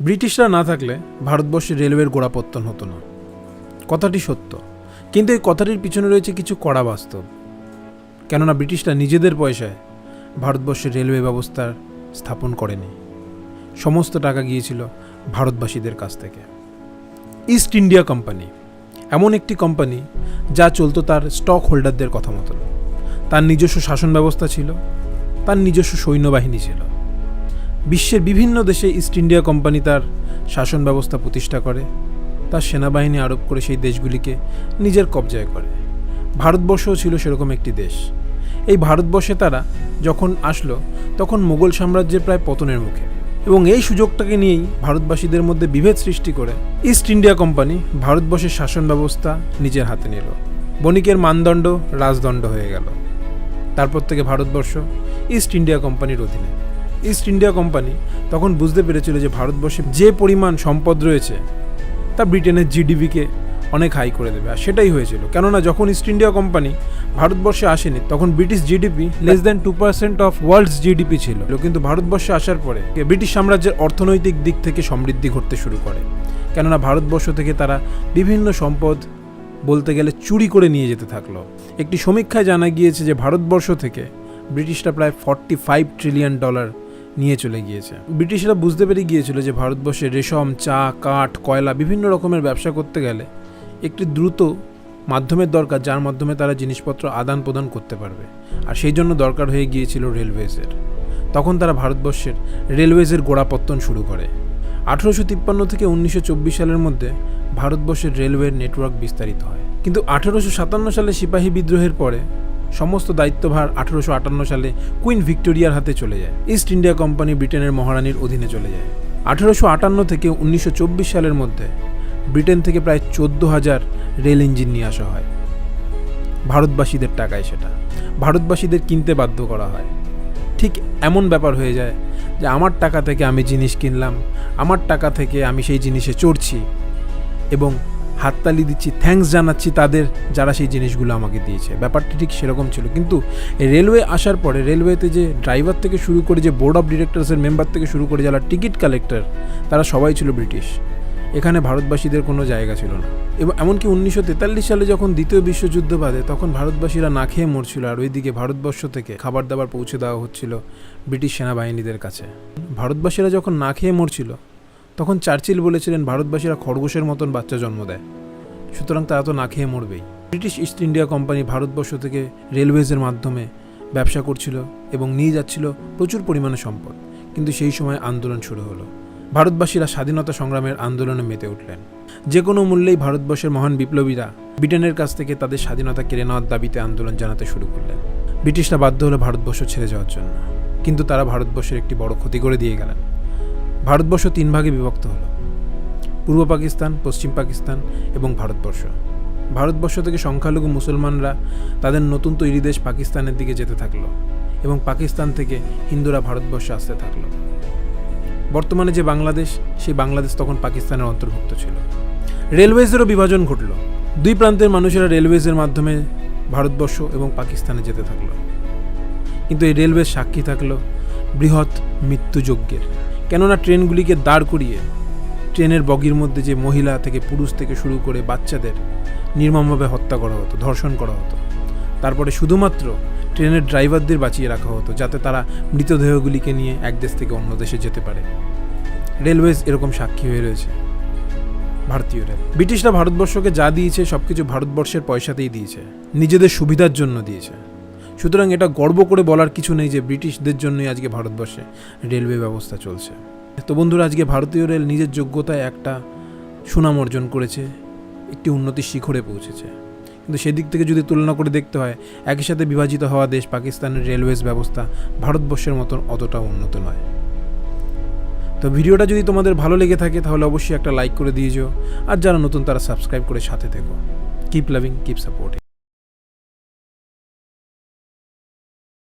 ব্রিটিশরা না থাকলে ভারতবর্ষে রেলওয়ের গোড়াপত্তন হতো না, কথাটি সত্য। কিন্তু এই কথাটির পিছনে রয়েছে কিছু কড়া বাস্তব। কেননা ব্রিটিশরা নিজেদের পয়সায় ভারতবর্ষের রেলওয়ে ব্যবস্থার স্থাপন করেনি, সমস্ত টাকা গিয়েছিল ভারতবাসীদের কাছ থেকে। ইস্ট ইন্ডিয়া কোম্পানি এমন একটি কোম্পানি যা চলতো তার স্টক হোল্ডারদের কথা মতন। তার নিজস্ব শাসন ব্যবস্থা ছিল, তার নিজস্ব সৈন্যবাহিনী ছিল। বিশ্বের বিভিন্ন দেশে ইস্ট ইন্ডিয়া কোম্পানি তার শাসন ব্যবস্থা প্রতিষ্ঠা করে, তার সেনাবাহিনী আরোপ করে সেই দেশগুলিকে নিজের কবজায় করে। ভারতবর্ষও ছিল সেরকম একটি দেশ। এই ভারতবর্ষে তারা যখন আসলো তখন মুঘল সাম্রাজ্যের প্রায় পতনের মুখে, এবং এই সুযোগটাকে নিয়েই ভারতবাসীদের মধ্যে বিভেদ সৃষ্টি করে ইস্ট ইন্ডিয়া কোম্পানি ভারতবর্ষের শাসন ব্যবস্থা নিজের হাতে নিল। বণিকের মানদণ্ড রাজদণ্ড হয়ে গেল। তারপর থেকে ভারতবর্ষ ইস্ট ইন্ডিয়া কোম্পানির অধীনে। ইস্ট ইন্ডিয়া কোম্পানি তখন বুঝতে পেরেছিল যে ভারতবর্ষে যে পরিমাণ সম্পদ রয়েছে তা ব্রিটেনের জিডিপিকে অনেক হাই করে দেবে, আর সেটাই হয়েছিল। কেননা যখন ইস্ট ইন্ডিয়া কোম্পানি ভারতবর্ষে আসেনি তখন British GDP less than 2% of world's GDP ছিল। কিন্তু ভারতবর্ষে আসার পরে ব্রিটিশ সাম্রাজ্যের অর্থনৈতিক দিক থেকে সমৃদ্ধি ঘটতে শুরু করে। কেননা ভারতবর্ষ থেকে তারা বিভিন্ন সম্পদ বলতে গেলে চুরি করে নিয়ে যেতে থাকলো। একটি সমীক্ষায় জানা গিয়েছে যে ভারতবর্ষ থেকে ব্রিটিশরা প্রায় $45 ট্রিলিয়ন নিয়ে চলে গিয়েছে। ব্রিটিশরা বুঝতে পেরে গিয়েছিল যে ভারতবর্ষে রেশম, চা, কাঠ, কয়লা বিভিন্ন রকমের ব্যবসা করতে গেলে একটি দ্রুত মাধ্যমের দরকার, যার মাধ্যমে তারা জিনিসপত্র আদান প্রদান করতে পারবে, আর সেই জন্য দরকার হয়ে গিয়েছিল রেলওয়েজের। তখন তারা ভারতবর্ষের রেলওয়েজের গোড়াপত্তন শুরু করে। 1853 থেকে 1924 সালের মধ্যে ভারতবর্ষের রেলওয়ের নেটওয়ার্ক বিস্তারিত হয়। কিন্তু 1857 সালে সিপাহী বিদ্রোহের পরে সমস্ত দায়িত্বভার 1858 সালে কুইন ভিক্টোরিয়ার হাতে চলে যায়। ইস্ট ইন্ডিয়া কোম্পানি ব্রিটেনের মহারানীর অধীনে চলে যায়। 1858 থেকে 1924 সালের মধ্যে ব্রিটেন থেকে প্রায় 14,000 রেল ইঞ্জিন নিয়ে আসা হয়। ভারতবাসীদের টাকায় সেটা ভারতবাসীদের কিনতে বাধ্য করা হয়। ঠিক এমন ব্যাপার হয়ে যায় যে আমার টাকা থেকে আমি জিনিস কিনলাম, আমার টাকা থেকে আমি সেই জিনিসে চড়ছি এবং হাততালি দিচ্ছি, থ্যাঙ্কস জানাচ্ছি তাদের যারা সেই জিনিসগুলো আমাকে দিয়েছে। ব্যাপারটি ঠিক সেরকম ছিল। কিন্তু রেলওয়ে আসার পরে রেলওয়েতে যে ড্রাইভার থেকে শুরু করে, যে বোর্ড অফ ডিরেক্টরসের মেম্বার থেকে শুরু করে যারা টিকিট কালেক্টর, তারা সবাই ছিল ব্রিটিশ। এখানে ভারতবাসীদের কোনো জায়গা ছিল না। এবং এমনকি 1943 সালে যখন দ্বিতীয় বিশ্বযুদ্ধ বাধে তখন ভারতবাসীরা না খেয়ে মরছিল, আর ওইদিকে ভারতবর্ষ থেকে খাবার দাবার পৌঁছে দেওয়া হচ্ছিল ব্রিটিশ সেনাবাহিনীদের কাছে। ভারতবাসীরা যখন না খেয়ে মরছিল তখন চার্চিল বলেছিলেন ভারতবাসীরা খরগোশের মতন বাচ্চা জন্ম দেয়, সুতরাং তারা তো না খেয়ে মরবেই। British East India Company Bharatvarsha থেকে রেলওয়েজের মাধ্যমে ব্যবসা করছিল এবং নিয়ে যাচ্ছিল প্রচুর পরিমাণে সম্পদ। কিন্তু সেই সময় আন্দোলন শুরু হলো। ভারতবাসীরা স্বাধীনতা সংগ্রামের আন্দোলনে মেতে উঠলেন। যে কোনো মূল্যেই ভারতবর্ষের মহান বিপ্লবীরা ব্রিটেনের কাছ থেকে তাদের স্বাধীনতা কেড়ে নেওয়ার দাবিতে আন্দোলন জানাতে শুরু করলেন। ব্রিটিশরা বাধ্য হলো ভারতবর্ষ ছেড়ে যাওয়ার জন্য, কিন্তু তারা ভারতবর্ষের একটি বড় ক্ষতি করে দিয়ে গেলেন। ভারতবর্ষ 3 ভাগে বিভক্ত হলো: পূর্ব পাকিস্তান, পশ্চিম পাকিস্তান এবং ভারতবর্ষ। ভারতবর্ষ থেকে সংখ্যালঘু মুসলমানরা তাদের নতুন তৈরি দেশ পাকিস্তানের দিকে যেতে থাকলো এবং পাকিস্তান থেকে হিন্দুরা ভারতবর্ষে আসতে থাকলো। বর্তমানে যে বাংলাদেশ, সেই বাংলাদেশ তখন পাকিস্তানের অন্তর্ভুক্ত ছিল। রেলওয়েজেরও বিভাজন ঘটল। 2 প্রান্তের মানুষেরা রেলওয়েজের মাধ্যমে ভারতবর্ষ এবং পাকিস্তানে যেতে থাকলো। কিন্তু এই রেলওয়ে সাক্ষী থাকলো বৃহৎ মৃত্যুযজ্ঞের। কেননা ট্রেনগুলিকে দাঁড় করিয়ে ট্রেনের বগির মধ্যে যে মহিলা থেকে পুরুষ থেকে শুরু করে বাচ্চাদের নির্মমভাবে হত্যা করা হতো, ধর্ষণ করা হতো। তারপরে শুধুমাত্র ট্রেনের ড্রাইভারদের বাঁচিয়ে রাখা হতো যাতে তারা মৃতদেহগুলিকে নিয়ে এক দেশ থেকে অন্য দেশে যেতে পারে। রেলওয়েজ এরকম সাক্ষী হয়ে রয়েছে। ভারতীয় রেল। ব্রিটিশরা ভারতবর্ষকে যা দিয়েছে সবকিছু ভারতবর্ষের পয়সাতেই দিয়েছে, নিজেদের সুবিধার জন্য দিয়েছে। সুতরাং এটা গর্ব করে বলার কিছু নেই যে ব্রিটিশদের জন্যই আজকে ভারতবর্ষে রেলওয়ে ব্যবস্থা চলছে। তো বন্ধুরা, আজকে ভারতীয় রেল নিজের যোগ্যতায় একটা সুনাম অর্জন করেছে, একটি উন্নতির শিখরে পৌঁছেছে। কিন্তু সেদিক থেকে যদি তুলনা করে দেখতে হয়, একই সাথে বিভাজিত হওয়া দেশ পাকিস্তানের রেলওয়েজ ব্যবস্থা ভারতবর্ষের মতন অতটা উন্নত নয়। তো ভিডিওটা যদি তোমাদের ভালো লেগে থাকে তাহলে অবশ্যই একটা লাইক করে দিয়ে যেও, আর যারা নতুন তারা সাবস্ক্রাইব করে সাথে থেকো। Keep loving, keep supporting.